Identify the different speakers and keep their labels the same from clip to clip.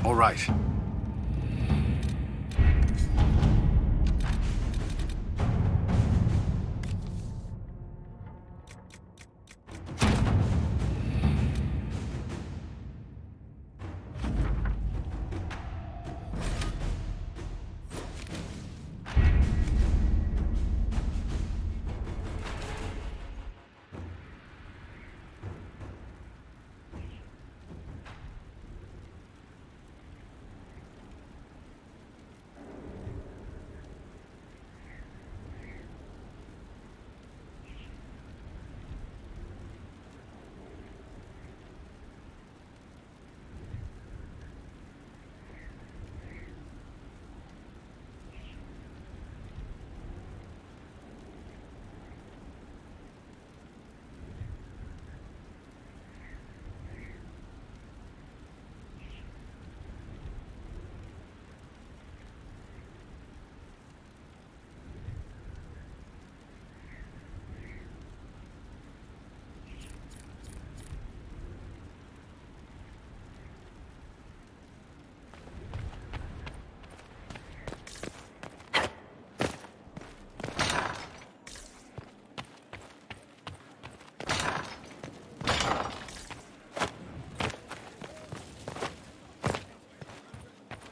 Speaker 1: All right.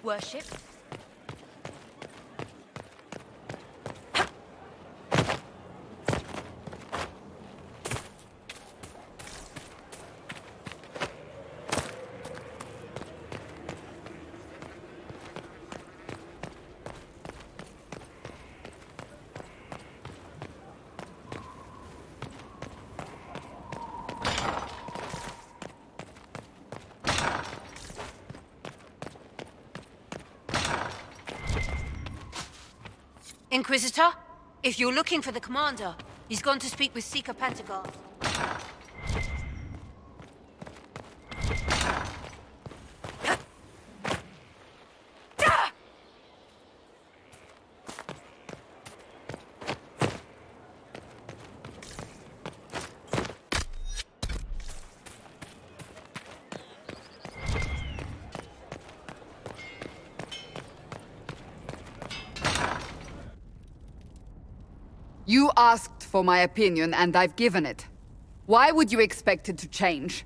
Speaker 2: Worship. Inquisitor, if you're looking for the commander, he's gone to speak with Seeker Pentagon.
Speaker 3: You asked for my opinion, and I've given it. Why would you expect it to change?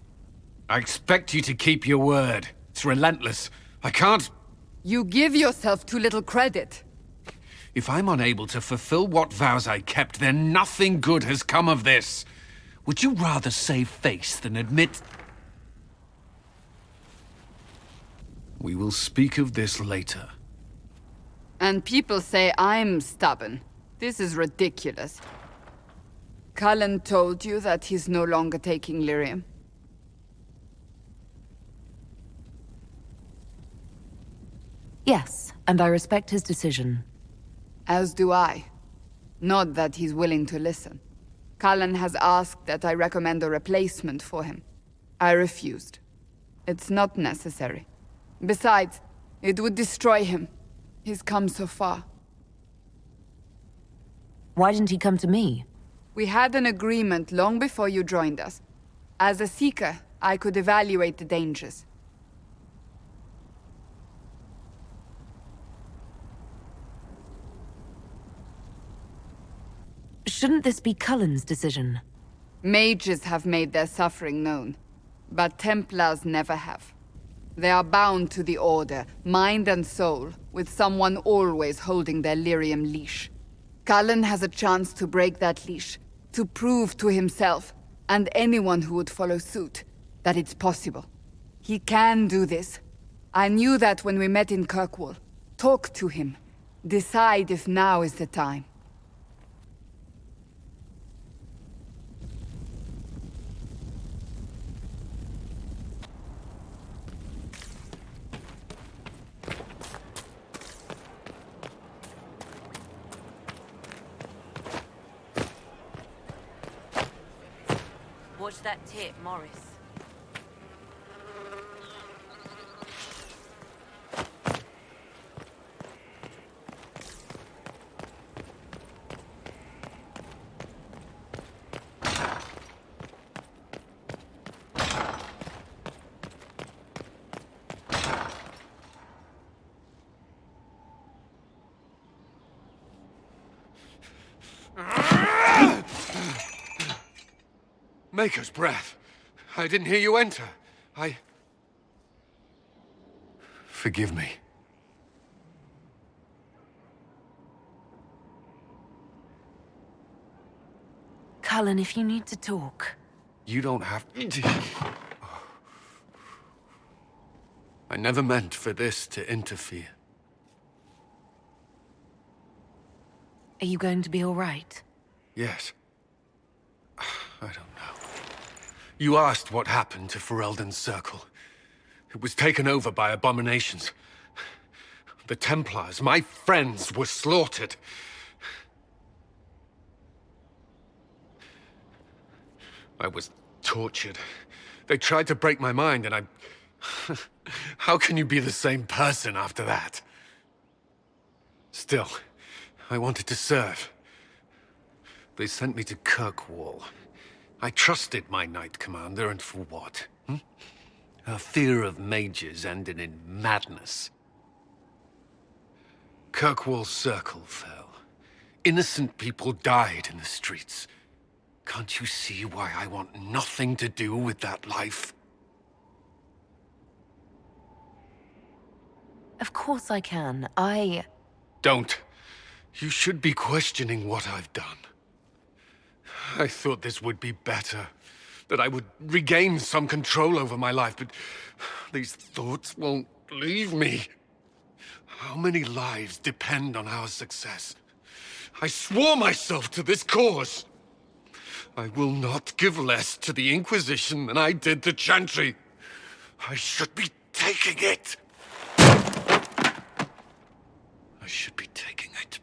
Speaker 1: I expect you to keep your word. It's relentless. I can't...
Speaker 3: You give yourself too little credit.
Speaker 1: If I'm unable to fulfill what vows I kept, then nothing good has come of this. Would you rather save face than admit... We will speak of this later.
Speaker 3: And people say I'm stubborn. This is ridiculous. Cullen told you that he's no longer taking lyrium.
Speaker 4: Yes, and I respect his decision.
Speaker 3: As do I. Not that he's willing to listen. Cullen has asked that I recommend a replacement for him. I refused. It's not necessary. Besides, it would destroy him. He's come so far.
Speaker 4: Why didn't he come to me?
Speaker 3: We had an agreement long before you joined us. As a Seeker, I could evaluate the dangers.
Speaker 4: Shouldn't this be Cullen's decision?
Speaker 3: Mages have made their suffering known, but Templars never have. They are bound to the Order, mind and soul, with someone always holding their lyrium leash. Cullen has a chance to break that leash, to prove to himself, and anyone who would follow suit, that it's possible. He can do this. I knew that when we met in Kirkwall. Talk to him. Decide if now is the time.
Speaker 2: Watch that tip, Morris.
Speaker 1: Maker's breath. I didn't hear you enter. Forgive me.
Speaker 4: Cullen, if you need to talk.
Speaker 1: You don't have... I never meant for this to interfere.
Speaker 4: Are you going to be all right?
Speaker 1: Yes. I don't know. You asked what happened to Ferelden's Circle. It was taken over by abominations. The Templars, my friends, were slaughtered. I was tortured. They tried to break my mind, and I... How can you be the same person after that? Still, I wanted to serve. They sent me to Kirkwall. I trusted my Knight Commander, and for what? Her fear of mages ended in madness. Kirkwall's Circle fell. Innocent people died in the streets. Can't you see why I want nothing to do with that life?
Speaker 4: Of course I can.
Speaker 1: Don't. You should be questioning what I've done. I thought this would be better. That I would regain some control over my life, but these thoughts won't leave me. How many lives depend on our success? I swore myself to this cause. I will not give less to the Inquisition than I did to Chantry. I should be taking it. I should be taking it.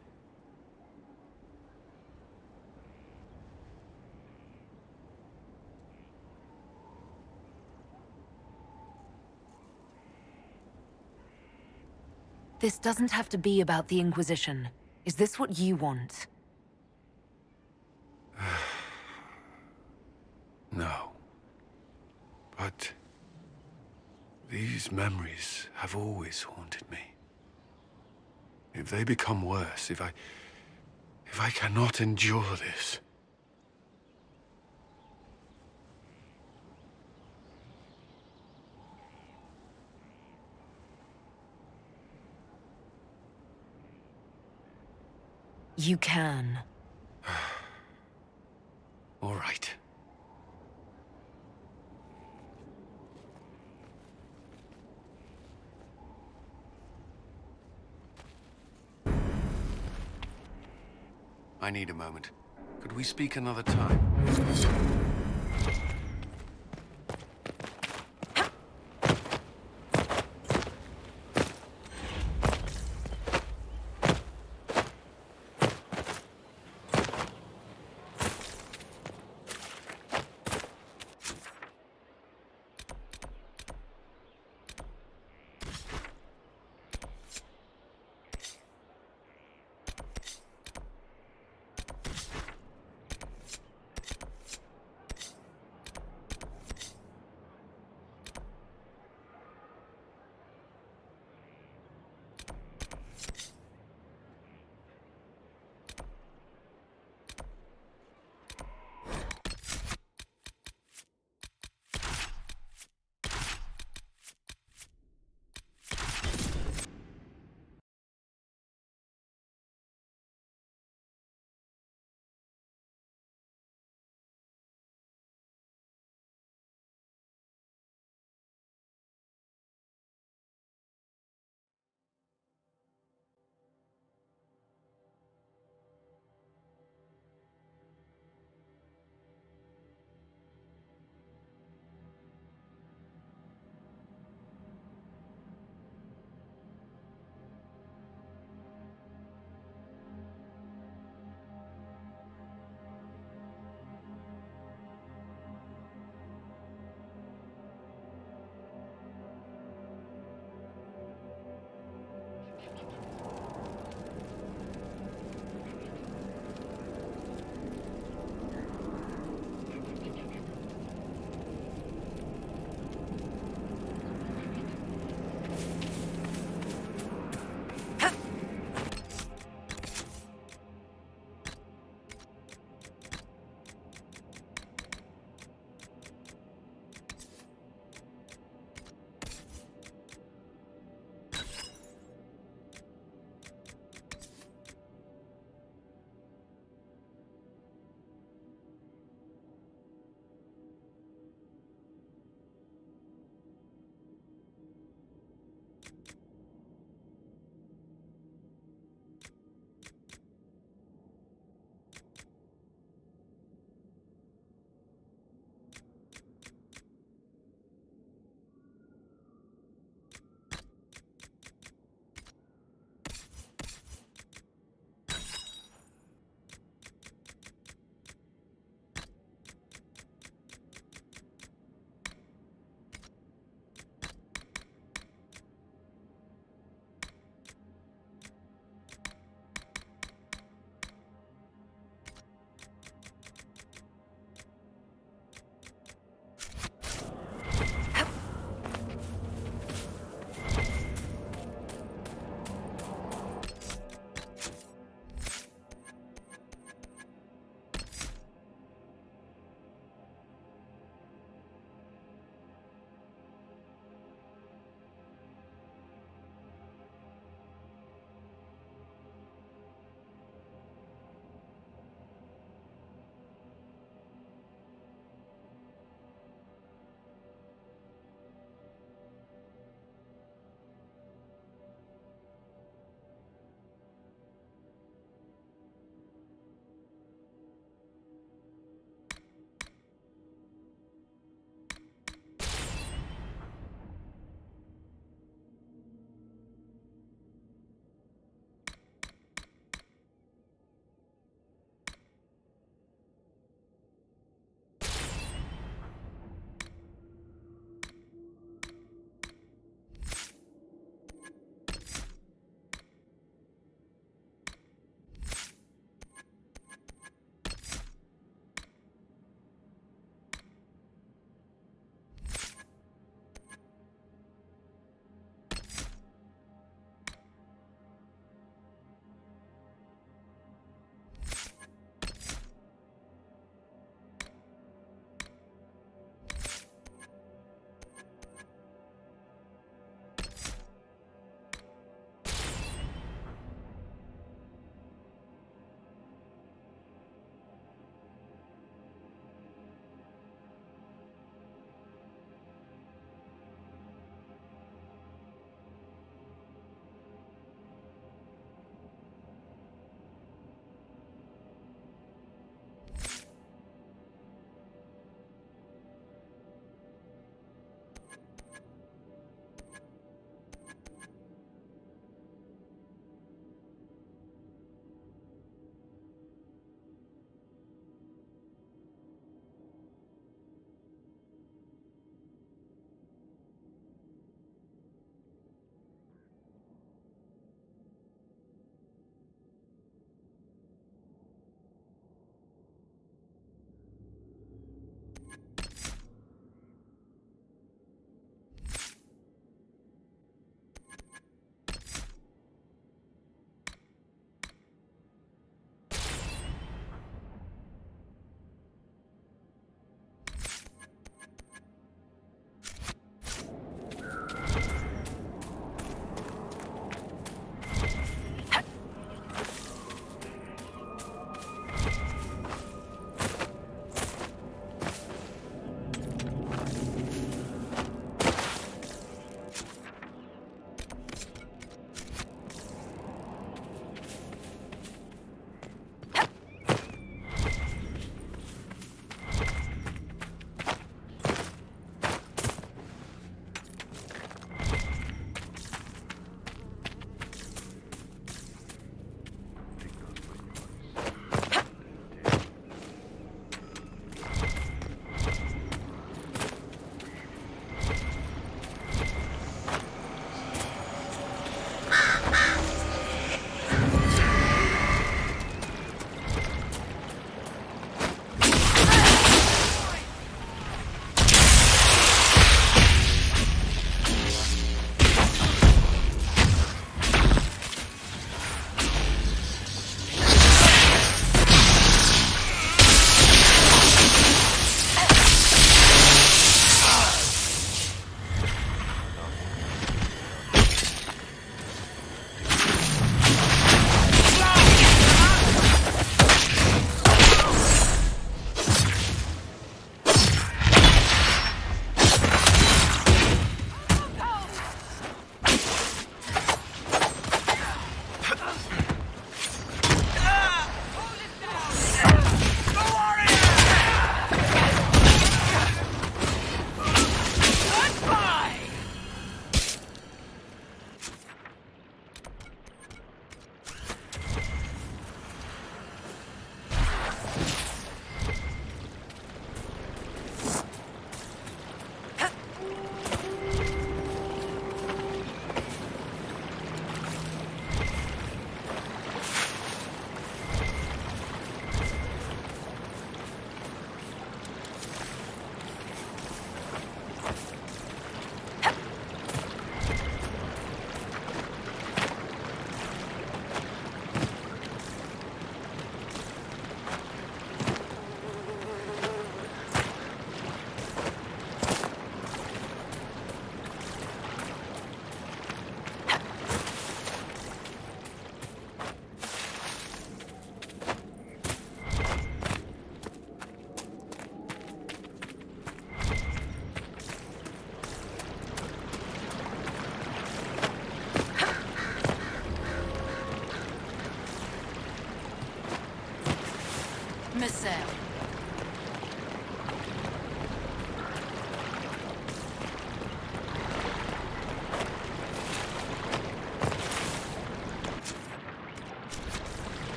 Speaker 4: This doesn't have to be about the Inquisition. Is this what you want?
Speaker 1: No. But these memories have always haunted me. If they become worse, if I cannot endure this...
Speaker 4: You can.
Speaker 1: All right. I need a moment. Could we speak another time?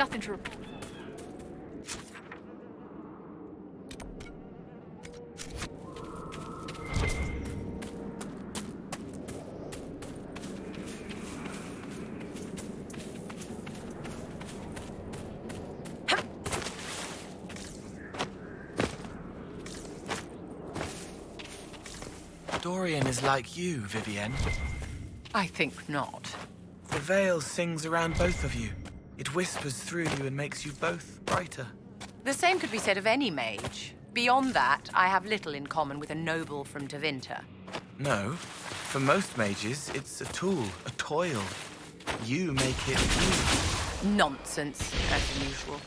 Speaker 5: Nothing to report.
Speaker 6: Dorian is like you, Vivienne.
Speaker 5: I think not.
Speaker 6: The veil sings around both of you. It whispers through you and makes you both brighter.
Speaker 5: The same could be said of any mage. Beyond that, I have little in common with a noble from Tevinter.
Speaker 6: No, for most mages, it's a tool, a toil. You make it you.
Speaker 5: Nonsense, as usual.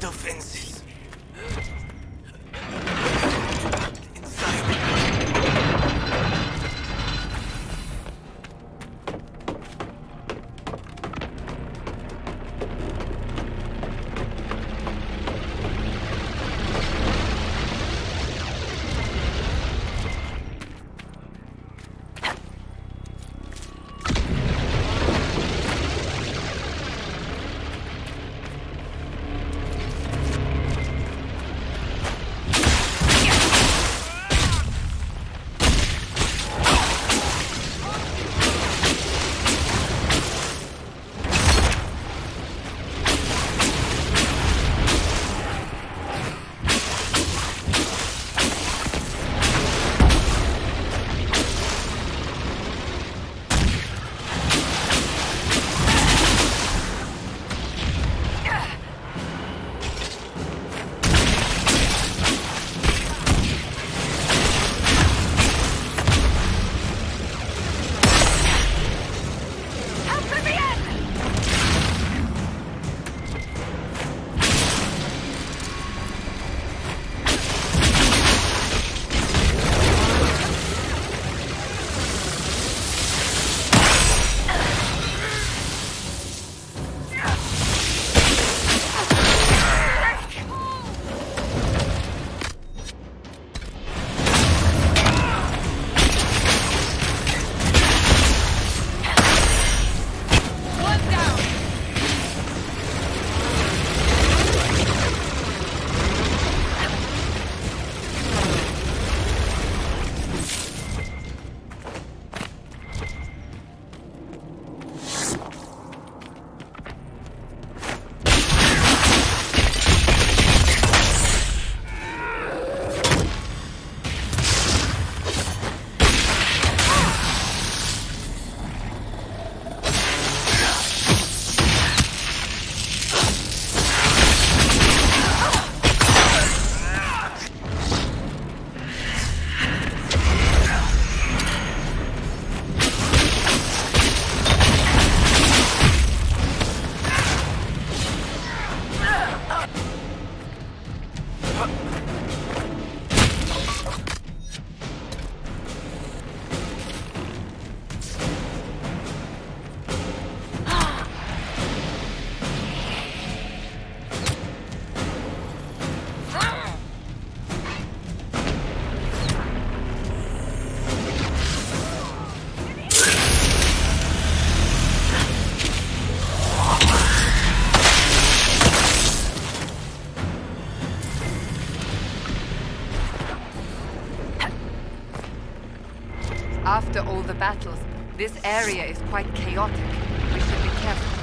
Speaker 6: offenses.
Speaker 3: After all the battles, this area is quite chaotic. We should be careful.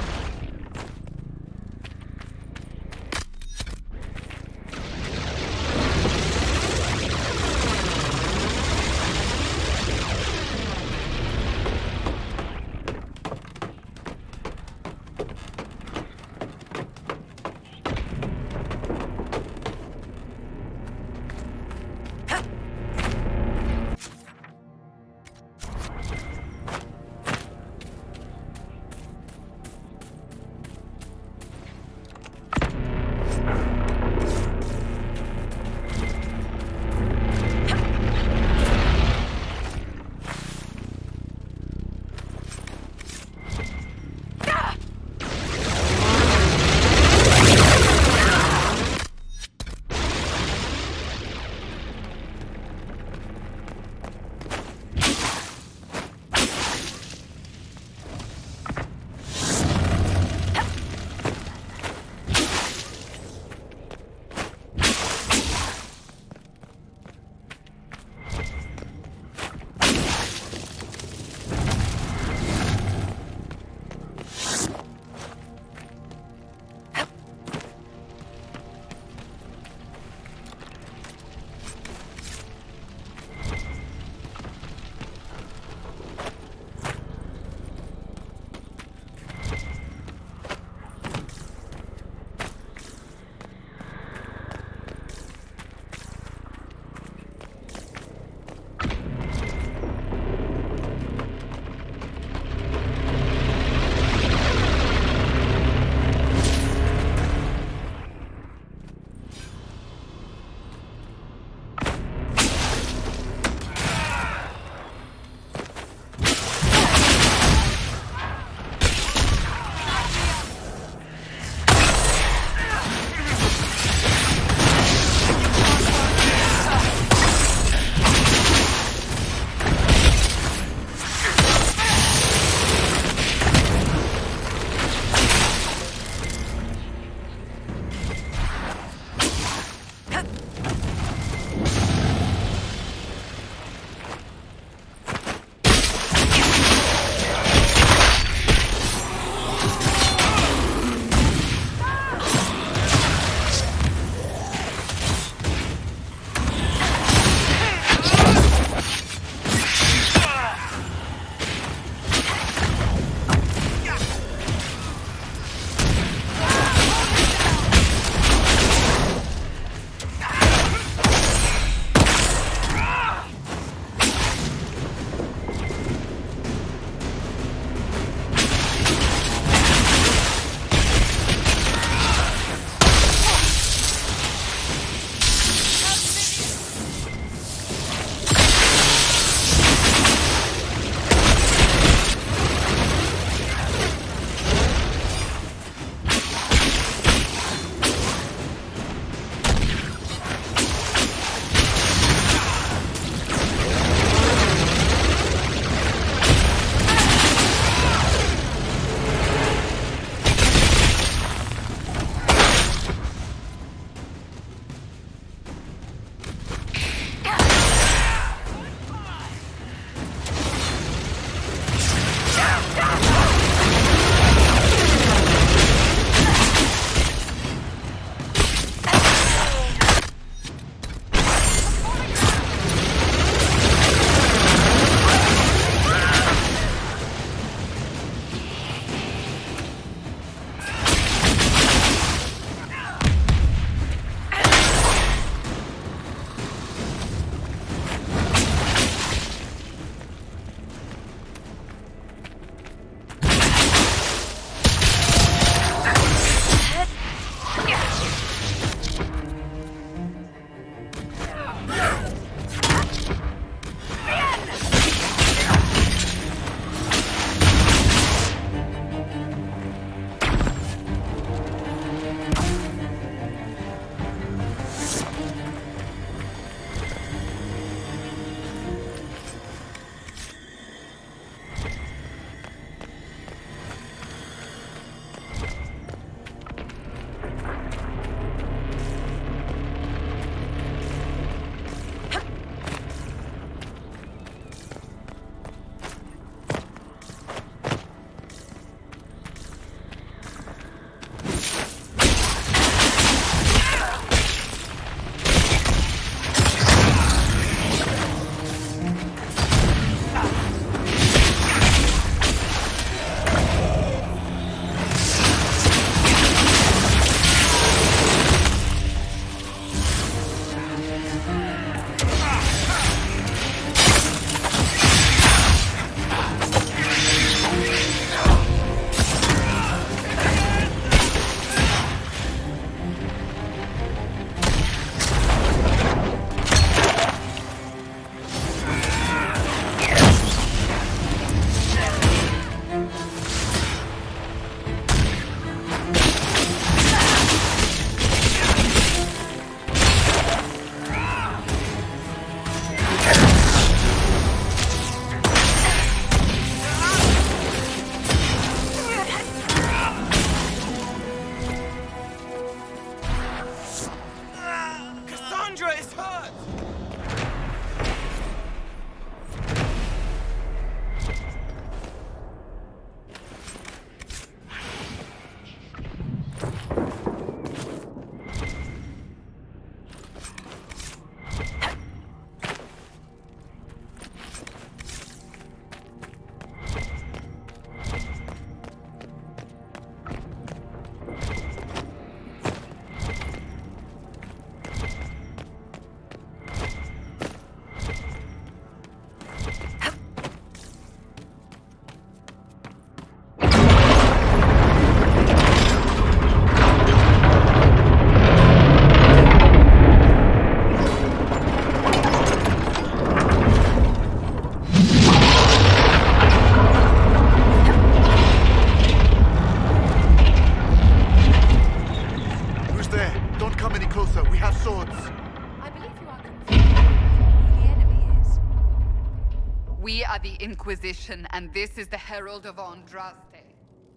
Speaker 3: are the Inquisition, and this is the Herald of Andraste.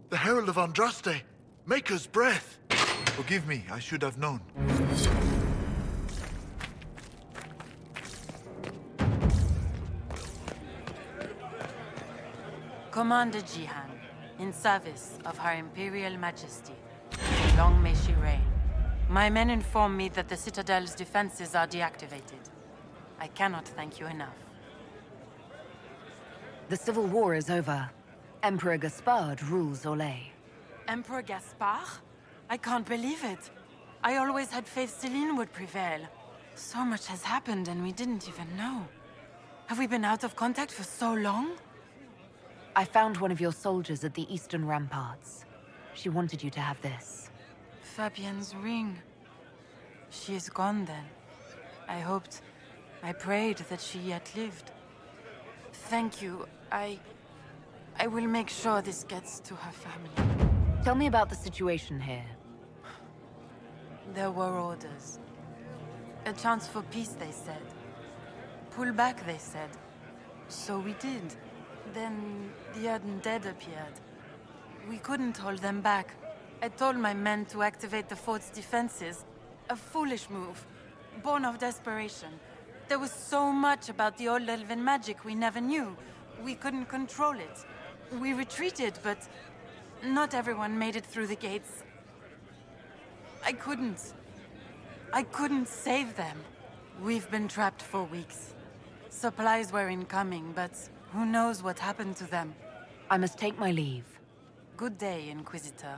Speaker 7: The Herald of Andraste! Maker's breath! Forgive me, I should have known.
Speaker 8: Commander Jihan, in service of Her Imperial Majesty. Long may she reign. My men inform me that the Citadel's defenses are deactivated. I cannot thank you enough.
Speaker 4: The civil war is over. Emperor Gaspard rules Orlais.
Speaker 8: Emperor Gaspard? I can't believe it. I always had faith Celine would prevail. So much has happened and we didn't even know. Have we been out of contact for so long?
Speaker 4: I found one of your soldiers at the eastern ramparts. She wanted you to have this.
Speaker 8: Fabienne's ring. She is gone then. I prayed that she yet lived. Thank you. I will make sure this gets to her family.
Speaker 4: Tell me about the situation here.
Speaker 8: There were orders. A chance for peace, they said. Pull back, they said. So we did. Then the undead appeared. We couldn't hold them back. I told my men to activate the fort's defenses. A foolish move, born of desperation. There was so much about the old elven magic we never knew. We couldn't control it. We retreated, but not everyone made it through the gates. I couldn't save them. We've been trapped for weeks. Supplies were incoming, but who knows what happened to them.
Speaker 4: I must take my leave.
Speaker 8: Good day, Inquisitor.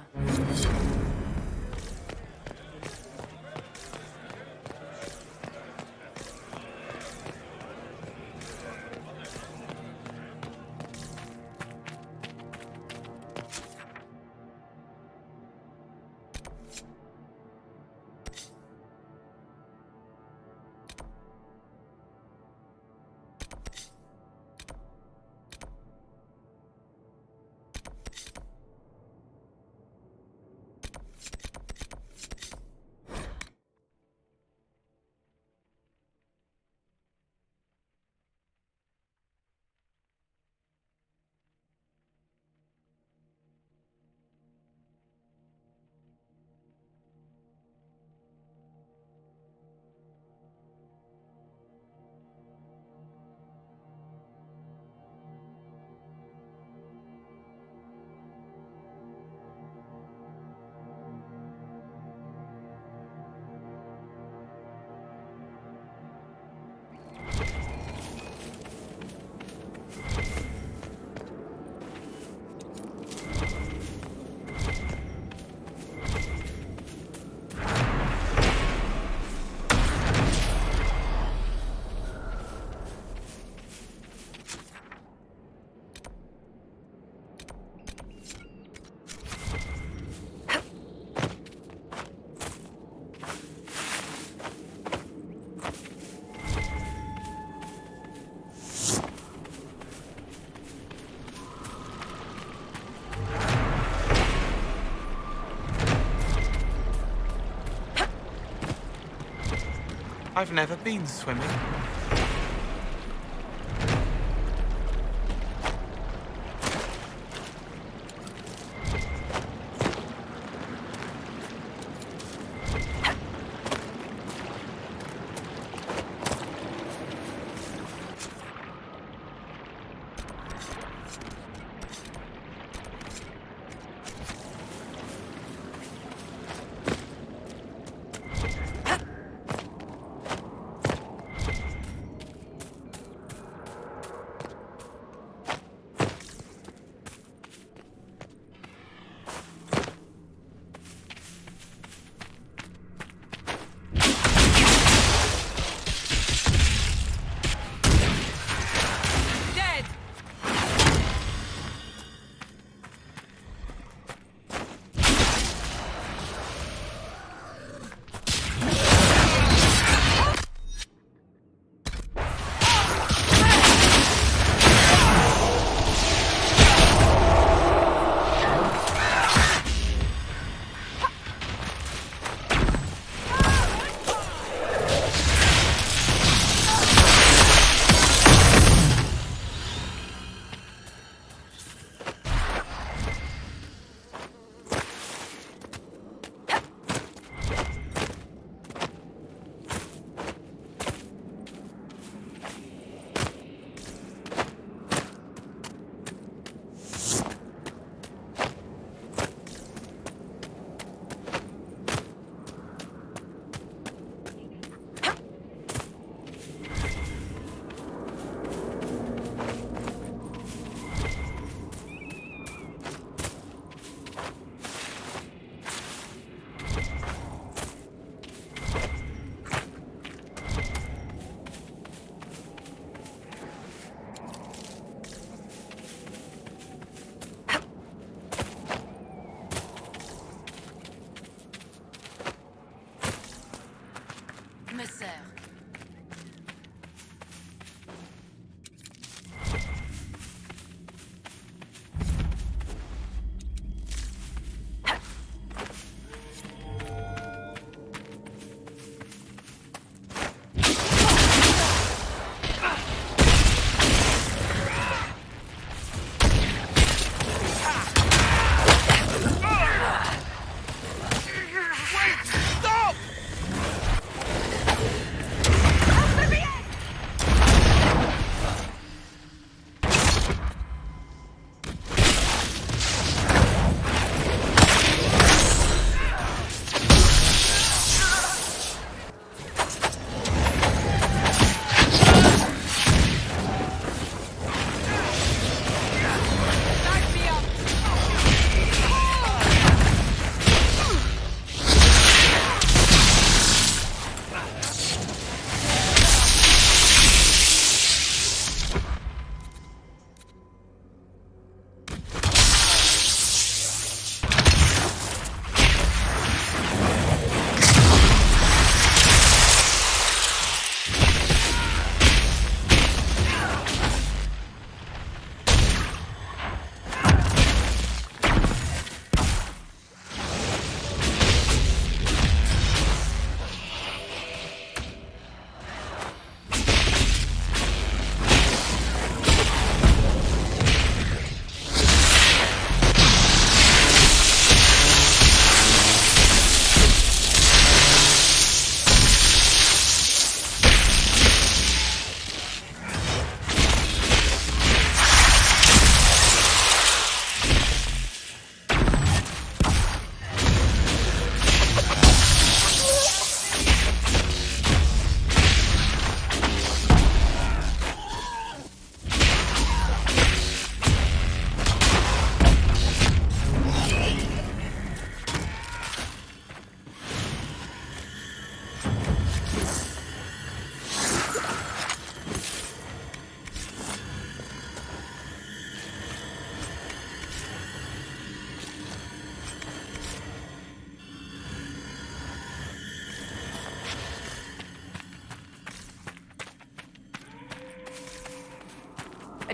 Speaker 6: I've never been swimming.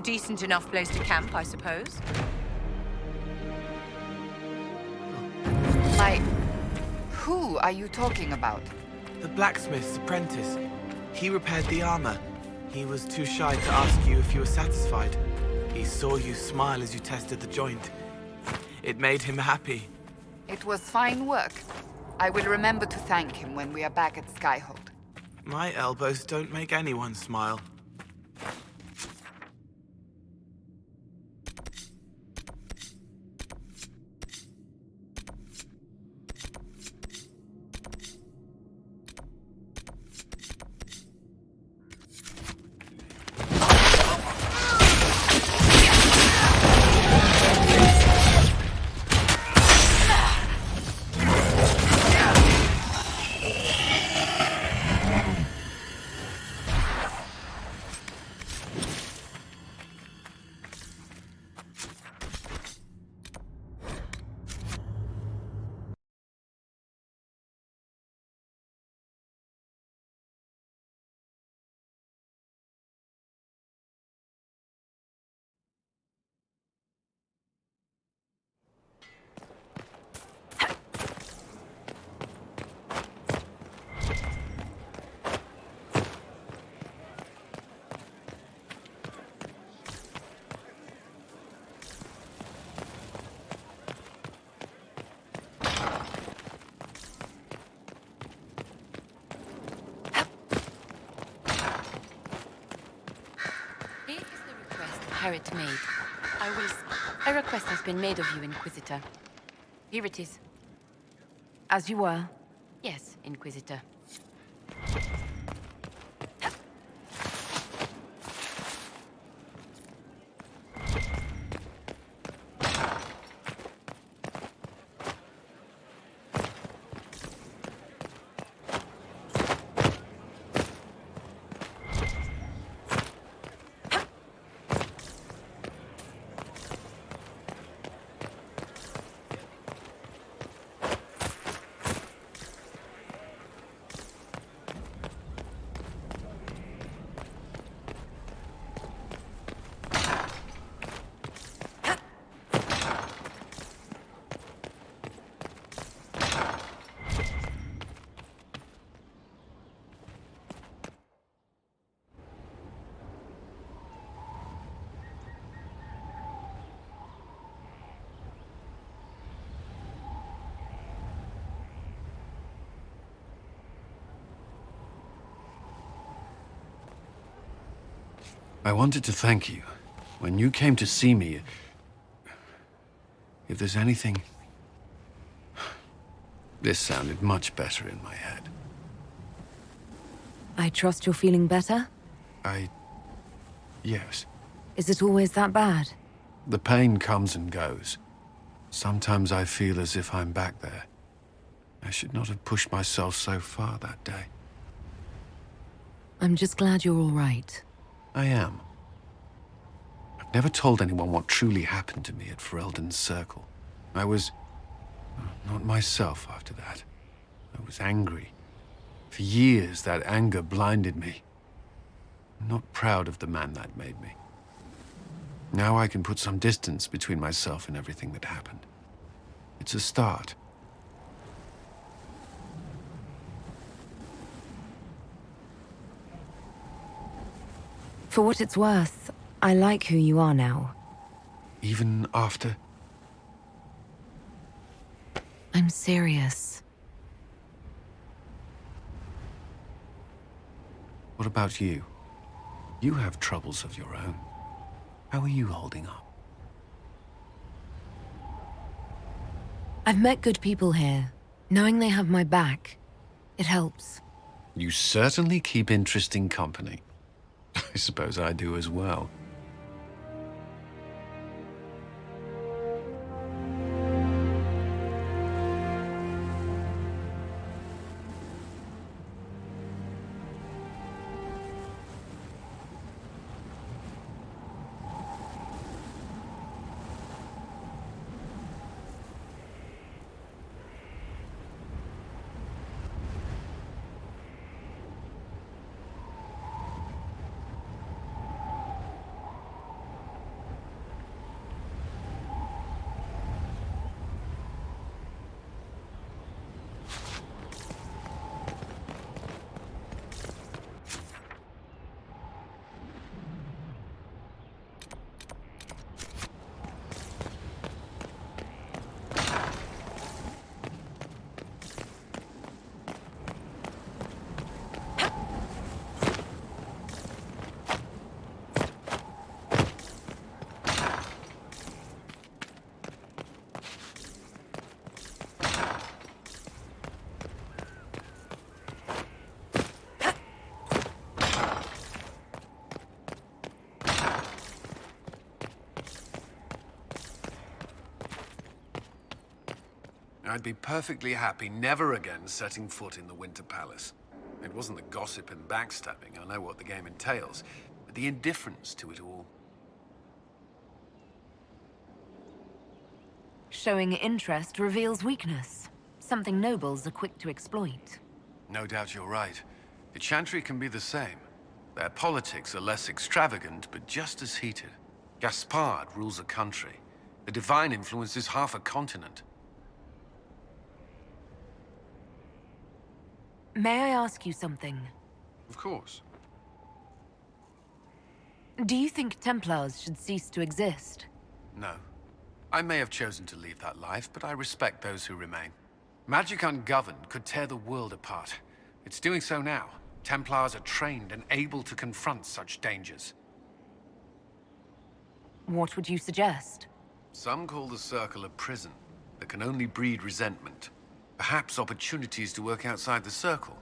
Speaker 5: Decent enough place to camp, I suppose.
Speaker 3: Who are you talking about?
Speaker 6: The blacksmith's apprentice. He repaired the armor. He was too shy to ask you if you were satisfied. He saw you smile as you tested the joint. It made him happy.
Speaker 3: It was fine work. I will remember to thank him when we are back at Skyhold.
Speaker 6: My elbows don't make anyone smile.
Speaker 4: It made. A request has been made of you, Inquisitor. Here it is. As you were? Yes, Inquisitor.
Speaker 1: I wanted to thank you. When you came to see me, if there's anything... This sounded much better in my head.
Speaker 4: I trust you're feeling better?
Speaker 1: Yes.
Speaker 4: Is it always that bad?
Speaker 1: The pain comes and goes. Sometimes I feel as if I'm back there. I should not have pushed myself so far that day.
Speaker 4: I'm just glad you're all right.
Speaker 1: I am. I've never told anyone what truly happened to me at Ferelden's Circle. I was... not myself after that. I was angry. For years, that anger blinded me. I'm not proud of the man that made me. Now I can put some distance between myself and everything that happened. It's a start.
Speaker 4: For what it's worth, I like who you are now.
Speaker 1: Even after...
Speaker 4: I'm serious.
Speaker 1: What about you? You have troubles of your own. How are you holding up?
Speaker 4: I've met good people here. Knowing they have my back, it helps.
Speaker 1: You certainly keep interesting company. I suppose I do as well. I'd be perfectly happy never again setting foot in the Winter Palace. It wasn't the gossip and backstabbing, I know what the game entails, but the indifference to it all.
Speaker 4: Showing interest reveals weakness. Something nobles are quick to exploit.
Speaker 1: No doubt you're right. The Chantry can be the same. Their politics are less extravagant, but just as heated. Gaspard rules a country. The divine influences half a continent.
Speaker 4: May I ask you something?
Speaker 1: Of course.
Speaker 4: Do you think Templars should cease to exist?
Speaker 1: No. I may have chosen to leave that life, but I respect those who remain. Magic ungoverned could tear the world apart. It's doing so now. Templars are trained and able to confront such dangers.
Speaker 4: What would you suggest?
Speaker 1: Some call the Circle a prison that can only breed resentment. Perhaps opportunities to work outside the Circle.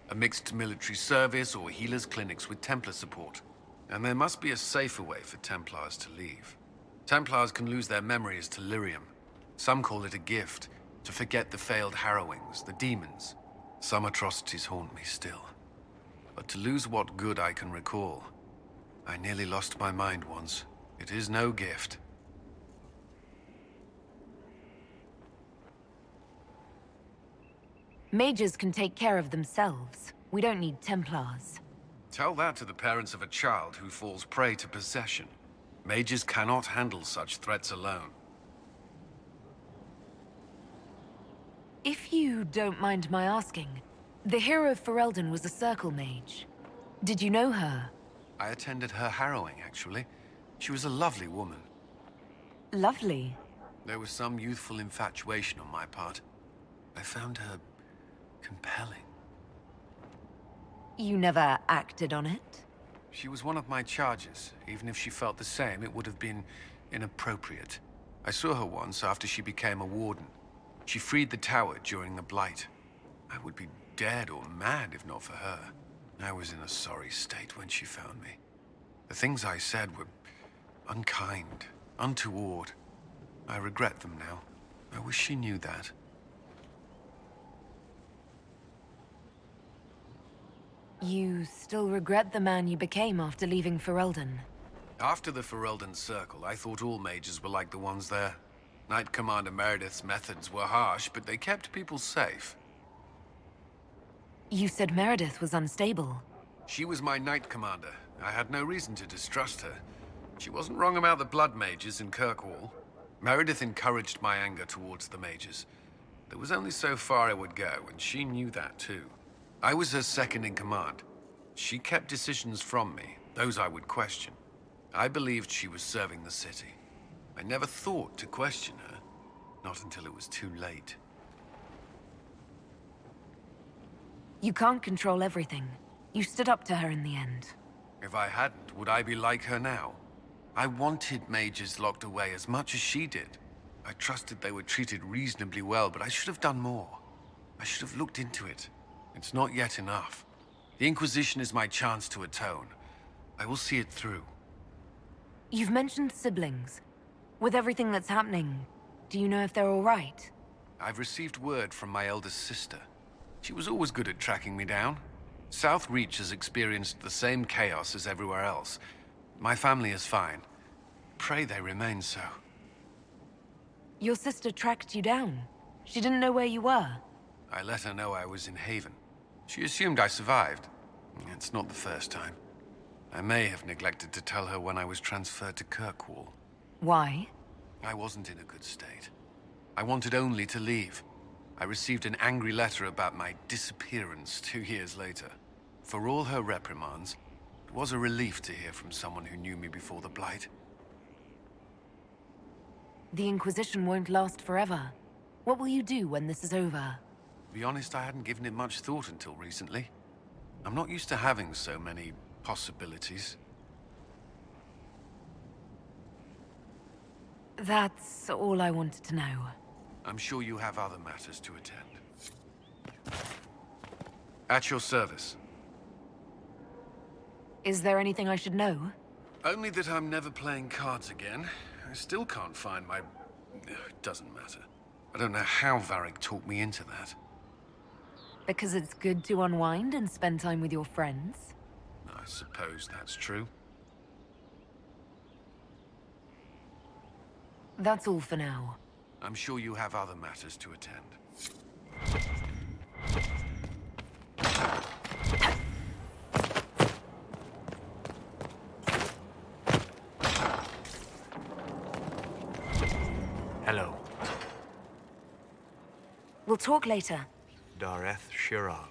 Speaker 1: A mixed military service or healers' clinics with Templar support. And there must be a safer way for Templars to leave. Templars can lose their memories to lyrium. Some call it a gift, to forget the failed harrowings, the demons. Some atrocities haunt me still. But to lose what good I can recall, I nearly lost my mind once. It is no gift.
Speaker 4: Mages can take care of themselves. We don't need Templars.
Speaker 1: Tell that to the parents of a child who falls prey to possession. Mages cannot handle such threats alone.
Speaker 4: If you don't mind my asking, the hero Ferelden was a Circle mage. Did you know her?
Speaker 1: I attended her harrowing, actually. She was a lovely woman.
Speaker 4: Lovely.
Speaker 1: There was some youthful infatuation on my part. I found her compelling.
Speaker 4: You never acted on it?
Speaker 1: She was one of my charges. Even if she felt the same, it would have been inappropriate. I saw her once after she became a Warden. She freed the tower during the Blight. I would be dead or mad if not for her. I was in a sorry state when she found me. The things I said were unkind, untoward. I regret them now. I wish she knew that.
Speaker 4: You still regret the man you became after leaving Ferelden?
Speaker 1: After the Ferelden Circle, I thought all mages were like the ones there. Knight Commander Meredith's methods were harsh, but they kept people safe.
Speaker 4: You said Meredith was unstable.
Speaker 1: She was my Knight Commander. I had no reason to distrust her. She wasn't wrong about the Blood Mages in Kirkwall. Meredith encouraged my anger towards the mages. There was only so far I would go, and she knew that too. I was her second in command. She kept decisions from me, those I would question. I believed she was serving the city. I never thought to question her, not until it was too late.
Speaker 4: You can't control everything. You stood up to her in the end.
Speaker 1: If I hadn't, would I be like her now? I wanted mages locked away as much as she did. I trusted they were treated reasonably well, but I should have done more. I should have looked into it. It's not yet enough. The Inquisition is my chance to atone. I will see it through.
Speaker 4: You've mentioned siblings. With everything that's happening, do you know if they're all right?
Speaker 1: I've received word from my eldest sister. She was always good at tracking me down. South Reach has experienced the same chaos as everywhere else. My family is fine. Pray they remain so.
Speaker 4: Your sister tracked you down. She didn't know where you were.
Speaker 1: I let her know I was in Haven. She assumed I survived. It's not the first time. I may have neglected to tell her when I was transferred to Kirkwall.
Speaker 4: Why?
Speaker 1: I wasn't in a good state. I wanted only to leave. I received an angry letter about my disappearance 2 years later. For all her reprimands, it was a relief to hear from someone who knew me before the Blight.
Speaker 4: The Inquisition won't last forever. What will you do when this is over?
Speaker 1: To be honest, I hadn't given it much thought until recently. I'm not used to having so many possibilities.
Speaker 4: That's all I wanted to know.
Speaker 1: I'm sure you have other matters to attend. At your service.
Speaker 4: Is there anything I should know?
Speaker 1: Only that I'm never playing cards again. I still can't find my... It doesn't matter. I don't know how Varric talked me into that.
Speaker 4: Because it's good to unwind and spend time with your friends?
Speaker 1: I suppose that's true.
Speaker 4: That's all for now.
Speaker 1: I'm sure you have other matters to attend.
Speaker 9: Hello.
Speaker 4: We'll talk later.
Speaker 9: Dareth Shiral.